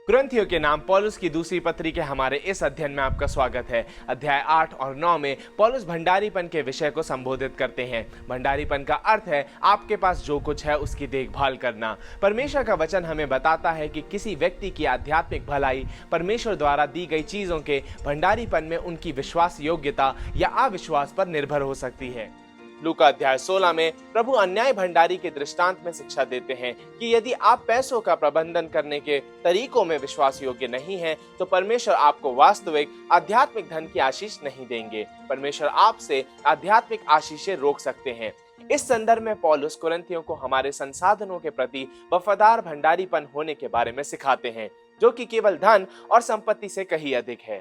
कुरिन्थियों के नाम पौलुस की दूसरी पत्री के हमारे इस अध्ययन में आपका स्वागत है। अध्याय 8 और 9 में पौलुस भंडारीपन के विषय को संबोधित करते हैं। भंडारीपन का अर्थ है आपके पास जो कुछ है उसकी देखभाल करना। परमेश्वर का वचन हमें बताता है कि किसी व्यक्ति की आध्यात्मिक भलाई परमेश्वर द्वारा दी गई चीजों के भंडारीपन में उनकी विश्वास योग्यता या अविश्वास पर निर्भर हो सकती है। लूका अध्याय 16 में प्रभु अन्याय भंडारी के दृष्टांत में शिक्षा देते हैं कि यदि आप पैसों का प्रबंधन करने के तरीकों में विश्वास योग्य नहीं हैं, तो परमेश्वर आपको वास्तविक आध्यात्मिक धन की आशीष नहीं देंगे। परमेश्वर आपसे आध्यात्मिक आशीषें रोक सकते हैं। इस संदर्भ में पौलुस कुरिन्थियों को हमारे संसाधनों के प्रति वफादार भंडारीपन होने के बारे में सिखाते हैं, जो कि केवल धन और संपत्ति से कहीं अधिक है।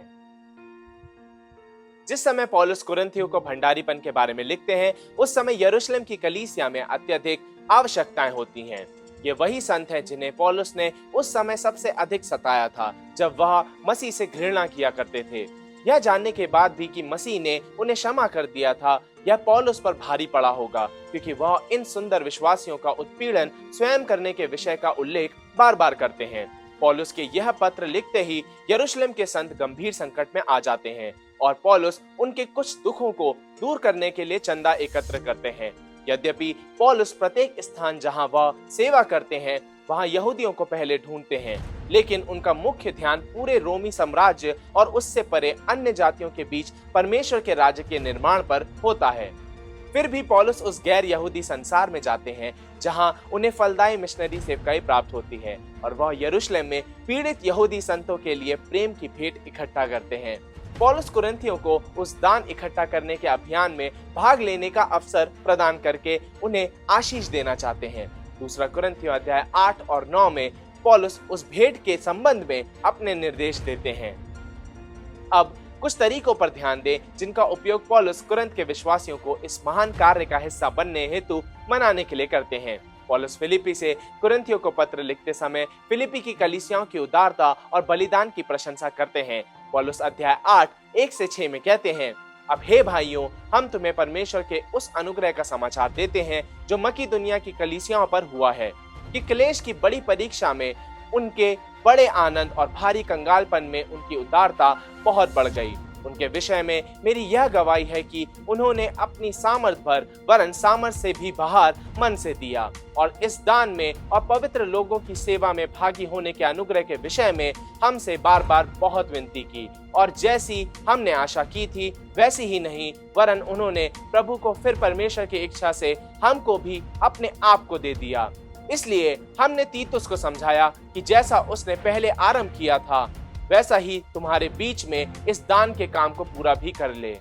जिस समय पौलुस कुरिन्थियों को भंडारीपन के बारे में लिखते हैं, उस समय यरूशलेम की कलीसिया में अत्यधिक आवश्यकताएं होती हैं। ये वही संत हैं जिन्हें पौलुस ने उस समय सबसे अधिक सताया था, जब वह मसीह से घृणा किया करते थे। यह जानने के बाद भी कि मसीह ने उन्हें क्षमा कर दिया था, यह पौलुस पर भारी पड़ा होगा, क्योंकि वह इन सुंदर विश्वासियों का उत्पीड़न स्वयं करने के विषय का उल्लेख बार बार करते हैं। पौलुस के यह पत्र लिखते ही यरूशलेम के संत गंभीर संकट में आ जाते हैं और पौलुस उनके कुछ दुखों को दूर करने के लिए चंदा एकत्र करते हैं। यद्यपि पौलुस प्रत्येक स्थान जहां वह सेवा करते हैं वहां यहूदियों को पहले ढूंढते हैं, लेकिन उनका मुख्य ध्यान पूरे रोमी साम्राज्य और उससे परे अन्य जातियों के बीच परमेश्वर के राज्य के निर्माण पर होता है। फिर भी पौलुस उस गैर यहूदी संसार में जाते हैं जहां उन्हें फलदायी मिशनरी सेवकाई प्राप्त होती है और वह यरूशलेम में पीड़ित यहूदी संतों के लिए प्रेम की भेंट इकट्ठा करते हैं। पौलुस कुरिन्थियों को उस दान इकट्ठा करने के अभियान में भाग लेने का अवसर प्रदान करके उन्हें आशीष देना चाहते हैं। दूसरा कुरिन्थियों अध्याय 8 और 9 में पौलुस उस भेंट के संबंध में अपने निर्देश देते हैं। अब कुछ तरीकों पर ध्यान दें जिनका उपयोग पौलुस कुरिन्थ के विश्वासियों को इस महान कार्य का हिस्सा बनने हेतु मनाने के लिए करते हैं। पौलुस फिलिप्पी से कुरिन्थियों को पत्र लिखते समय फिलिप्पी की कलीसियाओं की उदारता और बलिदान की प्रशंसा करते हैं। पौलुस अध्याय 8 1 से 6 में कहते हैं, अब हे भाइयों, हम तुम्हें परमेश्वर के उस अनुग्रह का समाचार देते हैं जो मकीदुनिया की कलीसियाओं पर हुआ है कि क्लेश की बड़ी परीक्षा में उनके बड़े आनंद और भारी कंगालपन में उनकी उदारता बहुत बढ़ गई। उनके विषय में मेरी यह गवाही है कि उन्होंने अपनी सामर्थ भर वरन सामर्थ से भी बाहर मन से दिया और इस दान में और पवित्र लोगों की सेवा में भागी होने के अनुग्रह के विषय में हमसे बार बार बहुत विनती की और जैसी हमने आशा की थी वैसी ही नहीं, वरन उन्होंने प्रभु को फिर परमेश्वर की इच्छा से हमको भी अपने आप को दे दिया। इसलिए हमने तीतुस को समझाया कि जैसा उसने पहले आरंभ किया था वैसा ही तुम्हारे बीच में इस दान के काम को पूरा भी कर ले।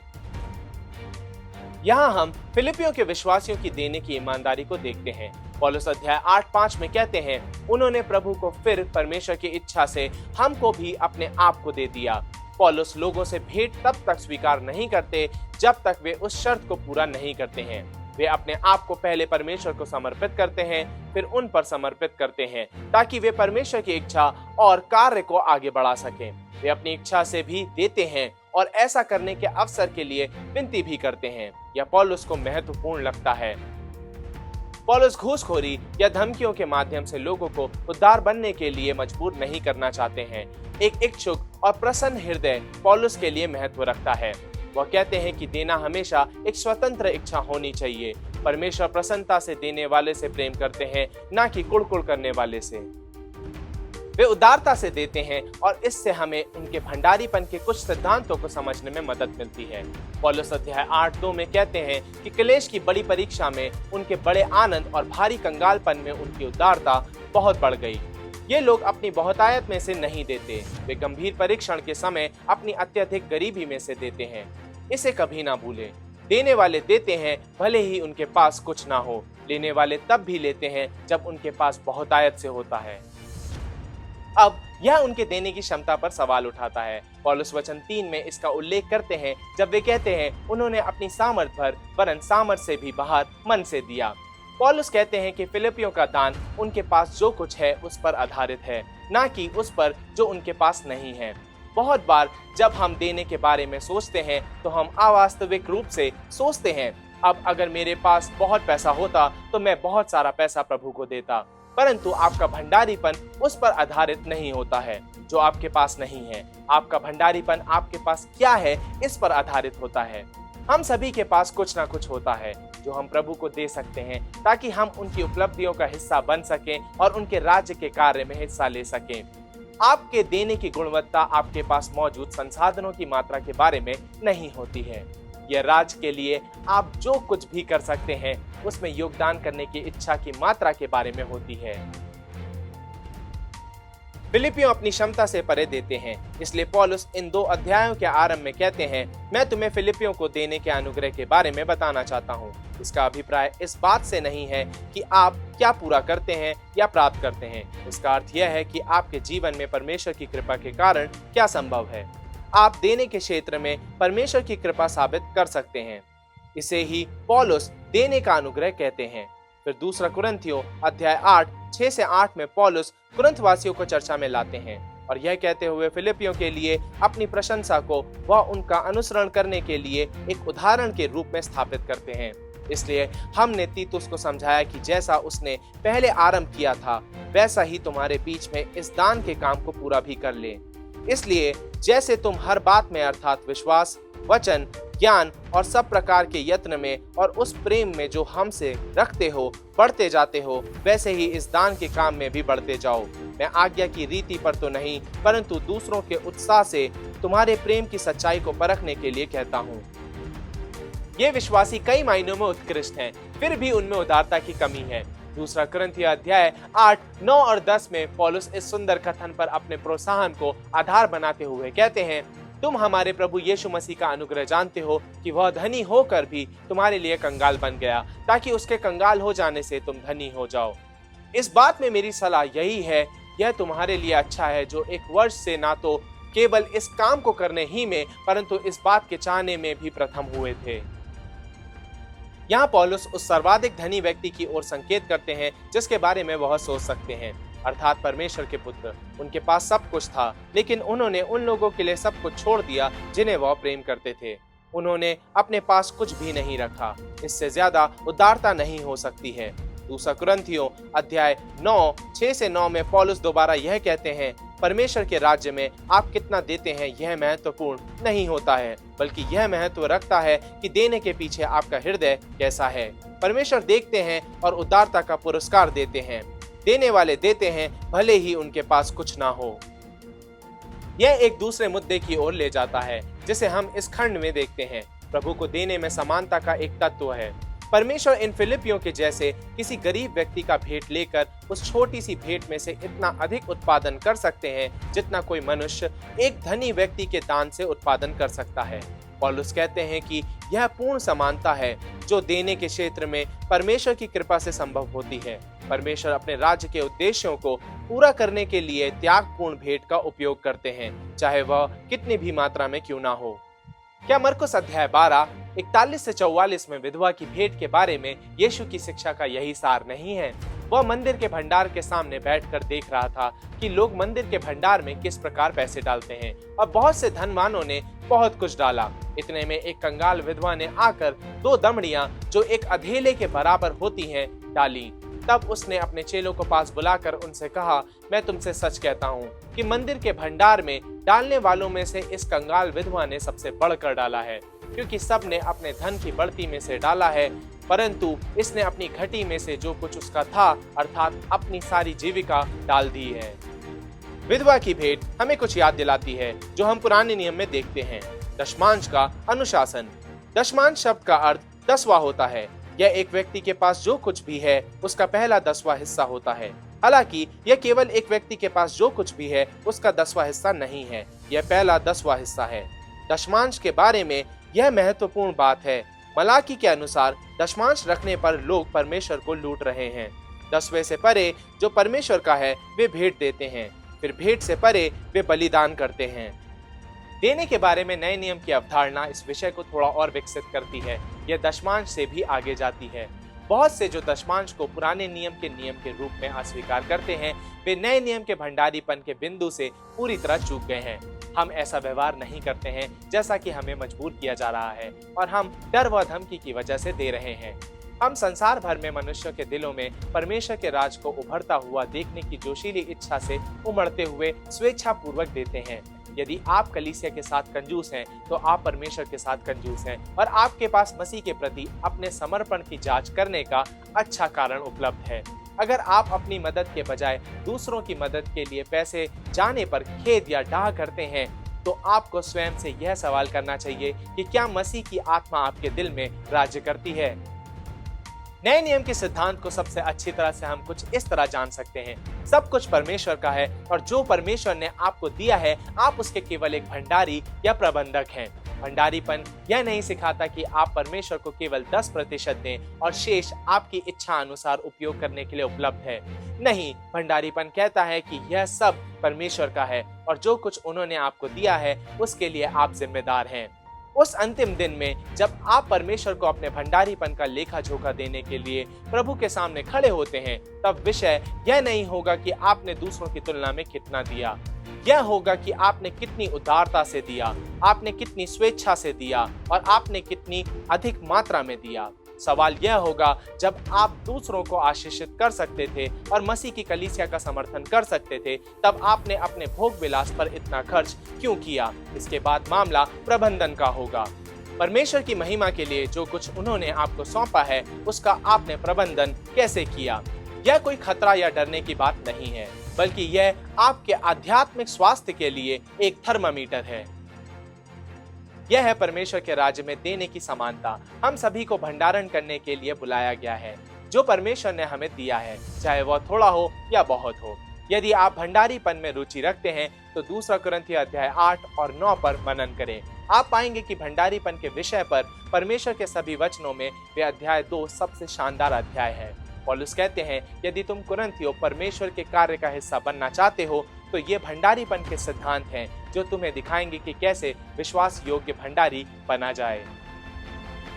यहाँ हम फिलिपियों के विश्वासियों की देने की ईमानदारी को देखते हैं। पौलुस अध्याय 8:5 में कहते हैं, उन्होंने प्रभु को फिर परमेश्वर की इच्छा से हमको भी अपने आप को दे दिया। पौलुस लोगों से भेंट तब तक स्वीकार नहीं करते जब तक वे उस शर्त को पूरा नहीं करते हैं। वे अपने आप को पहले परमेश्वर को समर्पित करते हैं, फिर उन पर समर्पित करते हैं ताकि वे परमेश्वर की इच्छा और कार्य को आगे बढ़ा सकें। वे अपनी इच्छा से भी देते हैं और ऐसा करने के अवसर के लिए विनती भी करते हैं। यह पौलुस को महत्वपूर्ण लगता है। पौलुस घूसखोरी या धमकियों के माध्यम से लोगों को उद्धार बनने के लिए मजबूर नहीं करना चाहते हैं। एक इच्छुक और प्रसन्न हृदय पौलुस के लिए महत्व रखता है। वह कहते हैं कि देना हमेशा एक स्वतंत्र इच्छा होनी चाहिए। परमेश्वर प्रसन्नता से देने वाले से प्रेम करते हैं, ना कि कुड़कुड़ करने वाले से। वे उदारता से देते हैं और इससे हमें उनके भंडारीपन के कुछ सिद्धांतों को समझने में मदद मिलती है। पौलुस अध्याय 8:2 में कहते हैं कि क्लेश की बड़ी परीक्षा में उनके बड़े आनंद और भारी कंगालपन में उनकी उदारता बहुत बढ़ गई। ये लोग अपनी बहुतायत में से नहीं देते, वे गंभीर परीक्षण के समय अपनी अत्यधिक गरीबी में से देते हैं। इसे कभी ना भूलें। देने वाले देते हैं भले ही उनके पास कुछ ना हो, लेने वाले तब भी लेते हैं जब उनके पास बहुतायत से होता है। अब यह उनके देने की क्षमता पर सवाल उठाता है। पौलुस वचन 3 में इसका उल्लेख करते हैं जब वे कहते हैं उन्होंने अपनी सामर्थ भर वरन सामर्थ से भी बाहर मन से दिया। पौलुस कहते हैं कि फिलिपियों का दान उनके पास जो कुछ है उस पर आधारित है, ना कि उस पर जो उनके पास नहीं है। बहुत बार जब हम देने के बारे में सोचते हैं तो हम अवास्तविक रूप से सोचते हैं, अब अगर मेरे पास बहुत पैसा होता तो मैं बहुत सारा पैसा प्रभु को देता। परंतु आपका भंडारीपन उस पर आधारित नहीं होता है जो आपके पास नहीं है। आपका भंडारीपन आपके पास क्या है इस पर आधारित होता है। हम सभी के पास कुछ ना कुछ होता है जो हम प्रभु को दे सकते हैं ताकि हम उनकी उपलब्धियों का हिस्सा बन सकें और उनके राज्य के कार्य में हिस्सा ले सकें। आपके देने की गुणवत्ता आपके पास मौजूद संसाधनों की मात्रा के बारे में नहीं होती है। यह राज्य के लिए आप जो कुछ भी कर सकते हैं उसमें योगदान करने की इच्छा की मात्रा के बारे में होती है। फिलिपियों अपनी क्षमता से परे देते हैं, इसलिए पौलुस इन 2 अध्यायों के आरंभ में कहते हैं, मैं तुम्हें फिलिपियों को देने के अनुग्रह के बारे में बताना चाहता हूँ। इसका अभिप्राय इस बात से नहीं है कि आप क्या पूरा करते हैं या प्राप्त करते हैं। इसका अर्थ यह है कि आपके जीवन में परमेश्वर की कृपा के कारण क्या संभव है। आप देने के क्षेत्र में परमेश्वर की कृपा साबित कर सकते हैं। इसे ही पौलुस देने का अनुग्रह कहते हैं। फिर दूसरा कुरिन्थियों अध्याय 8 6 से 8 में पौलुस कुरिन्थ वासियों को चर्चा में लाते हैं और यह कहते हुए फिलिपियों के लिए अपनी प्रशंसा को वह उनका अनुसरण करने के लिए एक उदाहरण के रूप में स्थापित करते हैं। इसलिए हमने तीतुस को समझाया कि जैसा उसने पहले आरंभ किया था वैसा ही तुम्हारे बीच में इस दान के काम को पूरा भी कर ले। इसलिए जैसे तुम हर बात में अर्थात विश्वास, वचन, ज्ञान और सब प्रकार के यत्न में और उस प्रेम में जो हमसे रखते हो बढ़ते जाते हो, वैसे ही इस दान के काम में भी बढ़ते जाओ। मैं आज्ञा की रीति पर तो नहीं परंतु दूसरों के उत्साह से तुम्हारे प्रेम की सच्चाई को परखने के लिए कहता हूँ। ये विश्वासी कई मायनों में उत्कृष्ट हैं, फिर भी उनमें उदारता की कमी है। दूसरा कुरिन्थियों अध्याय 8, 9 और 10 में पौलुस इस सुंदर कथन पर अपने प्रोत्साहन को आधार बनाते हुए कहते हैं, तुम हमारे प्रभु यीशु मसीह का अनुग्रह जानते हो कि वह धनी होकर भी तुम्हारे लिए कंगाल बन गया ताकि उसके कंगाल हो जाने से तुम धनी हो जाओ। इस बात में मेरी सलाह यही है, यह तुम्हारे लिए अच्छा है जो 1 वर्ष से ना तो केवल इस काम को करने ही में परंतु इस बात के चाहने में भी प्रथम हुए थे। यहाँ पौलुस उस सर्वाधिक धनी व्यक्ति की ओर संकेत करते हैं जिसके बारे में वह सोच सकते हैं, अर्थात परमेश्वर के पुत्र। उनके पास सब कुछ था लेकिन उन्होंने उन लोगों के लिए सब कुछ छोड़ दिया जिन्हें वह प्रेम करते थे। उन्होंने अपने पास कुछ भी नहीं रखा। इससे ज्यादा उदारता नहीं हो सकती है। दूसरा कुरिन्थियों अध्याय 9 6 से 9 में पौलुस दोबारा यह कहते हैं, परमेश्वर के राज्य में आप कितना देते हैं यह महत्वपूर्ण नहीं होता है, बल्कि यह महत्व रखता है कि देने के पीछे आपका हृदय कैसा है। परमेश्वर देखते हैं और उदारता का पुरस्कार देते हैं। देने वाले देते हैं भले ही उनके पास कुछ ना हो। यह एक दूसरे मुद्दे की ओर ले जाता है जिसे हम इस खंड में देखते हैं। प्रभु को देने में समानता का एक तत्व है। परमेश्वर इन फिलिपियों के जैसे किसी गरीब व्यक्ति का भेंट लेकर उस छोटी सी भेंट में से इतना अधिक उत्पादन कर सकते हैं जितना कोई मनुष्य एक धनी व्यक्ति के दान से उत्पादन कर सकता है। पौलुस कहते हैं कि यह पूर्ण समानता है जो देने के क्षेत्र में परमेश्वर की कृपा से संभव होती है। परमेश्वर अपने राज्य के उद्देश्यों को पूरा करने के लिए त्यागपूर्ण भेंट का उपयोग करते हैं, चाहे वह कितनी भी मात्रा में क्यों ना हो। क्या मरकुस अध्याय 12 41 से 44 में विधवा की भेंट के बारे में यीशु की शिक्षा का यही सार नहीं है? वह मंदिर के भंडार के सामने बैठकर देख रहा था कि लोग मंदिर के भंडार में किस प्रकार पैसे डालते हैं और बहुत से धनवानों ने बहुत कुछ डाला। इतने में एक कंगाल विधवा ने आकर 2 दमड़ियां जो एक अधेले के बराबर होती हैं डाली। तब उसने अपने चेलों को पास बुलाकर उनसे कहा, मैं तुमसे सच कहता हूँ कि मंदिर के भंडार में डालने वालों में से इस कंगाल विधवा ने सबसे बढ़कर डाला है, क्योंकि सब ने अपने धन की बढ़ती में से डाला है, परंतु इसने अपनी घटी में से जो कुछ उसका था अर्थात अपनी सारी जीविका डाल दी है। विधवा की भेंट हमें कुछ याद दिलाती है जो हम पुराने नियम में देखते हैं। दशमांश का अनुशासन। दशमांश शब्द का अर्थ 10वां होता है। यह एक व्यक्ति के पास जो कुछ भी है उसका पहला 10वां हिस्सा होता है। हालांकि यह केवल एक व्यक्ति के पास जो कुछ भी है उसका 10वां हिस्सा नहीं है, यह पहला 10वां हिस्सा है। दशमांश के बारे में यह महत्वपूर्ण बात है। मलाकी के अनुसार दशमांश रखने पर लोग परमेश्वर को लूट रहे हैं। 10वें से परे जो परमेश्वर का है वे भेंट देते हैं, फिर भेंट से परे वे बलिदान करते हैं। देने के बारे में नए नियम की अवधारणा इस विषय को थोड़ा और विकसित करती है। यह दशमांश से भी आगे जाती है। बहुत से जो दशमांश को पुराने नियम के रूप में अस्वीकार करते हैं वे नए नियम के भंडारीपन के बिंदु से पूरी तरह चूक गए हैं। हम ऐसा व्यवहार नहीं करते हैं जैसा कि हमें मजबूर किया जा रहा है और हम डर व धमकी की वजह से दे रहे हैं। हम संसार भर में मनुष्यों के दिलों में परमेश्वर के राज को उभरता हुआ देखने की जोशीली इच्छा से उमड़ते हुए स्वेच्छा पूर्वक देते हैं। यदि आप कलीसिया के साथ कंजूस हैं, तो आप परमेश्वर के साथ कंजूस हैं और आपके पास मसीह के प्रति अपने समर्पण की जांच करने का अच्छा कारण उपलब्ध है। अगर आप अपनी मदद के बजाय दूसरों की मदद के लिए पैसे जाने पर खेद या डाह करते हैं, तो आपको स्वयं से यह सवाल करना चाहिए कि क्या मसीह की आत्मा आपके दिल में राज्य करती है। नए नियम के सिद्धांत को सबसे अच्छी तरह से हम कुछ इस तरह जान सकते हैं। सब कुछ परमेश्वर का है और जो परमेश्वर ने आपको दिया है, आप उसके केवल एक भंडारी या प्रबंधक हैं। भंडारीपन यह नहीं सिखाता कि आप परमेश्वर को केवल 10% दें और शेष आपकी इच्छा अनुसार उपयोग करने के लिए उपलब्ध है। नहीं, भंडारीपन कहता है कि यह सब परमेश्वर का है और जो कुछ उन्होंने आपको दिया है उसके लिए आप जिम्मेदार हैं। उस अंतिम दिन में जब आप परमेश्वर को अपने भंडारीपन का लेखा जोखा देने के लिए प्रभु के सामने खड़े होते हैं, तब विषय यह नहीं होगा कि आपने दूसरों की तुलना में कितना दिया। यह होगा कि आपने कितनी उदारता से दिया, आपने कितनी स्वेच्छा से दिया और आपने कितनी अधिक मात्रा में दिया। सवाल यह होगा, जब आप दूसरों को आशीषित कर सकते थे और मसीह की कलीसिया का समर्थन कर सकते थे, तब आपने अपने भोग विलास पर इतना खर्च क्यों किया? इसके बाद मामला प्रबंधन का होगा। परमेश्वर की महिमा के लिए जो कुछ उन्होंने आपको सौंपा है, उसका आपने प्रबंधन कैसे किया? यह कोई खतरा या डरने की बात नहीं है, बल्कि यह आपके आध्यात्मिक स्वास्थ्य के लिए एक थर्मामीटर है। यह है परमेश्वर के राज्य में देने की समानता। हम सभी को भंडारण करने के लिए बुलाया गया है जो परमेश्वर ने हमें दिया है, चाहे वह थोड़ा हो या बहुत हो। यदि आप भंडारीपन में रुचि रखते हैं तो 2 कुरिन्थियों अध्याय 8 और 9 पर मनन करें। आप पाएंगे कि भंडारीपन के विषय पर परमेश्वर के सभी वचनों में वे अध्याय 2 सबसे शानदार अध्याय है। पौलुस कहते हैं, यदि तुम कुरिन्थियों परमेश्वर के कार्य का हिस्सा बनना चाहते हो तो ये भंडारीपन के सिद्धांत हैं जो तुम्हें दिखाएंगे कि कैसे विश्वास योग्य भंडारी बना जाए।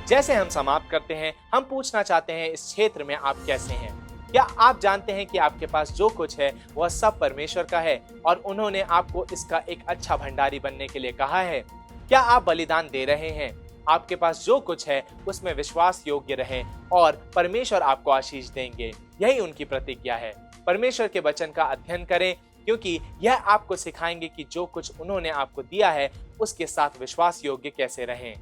जैसे हम समाप्त करते हैं, हम पूछना चाहते हैं, इस क्षेत्र में आप कैसे हैं? क्या आप जानते हैं कि आपके पास जो कुछ है वह सब परमेश्वर का है और उन्होंने आपको इसका एक अच्छा भंडारी बनने के लिए कहा है? क्या आप बलिदान दे रहे हैं? आपके पास जो कुछ है उसमें विश्वास योग्य रहें और परमेश्वर आपको आशीष देंगे। यही उनकी प्रतिज्ञा है। परमेश्वर के वचन का अध्ययन करें, क्योंकि यह आपको सिखाएंगे कि जो कुछ उन्होंने आपको दिया है उसके साथ विश्वास योग्य कैसे रहें।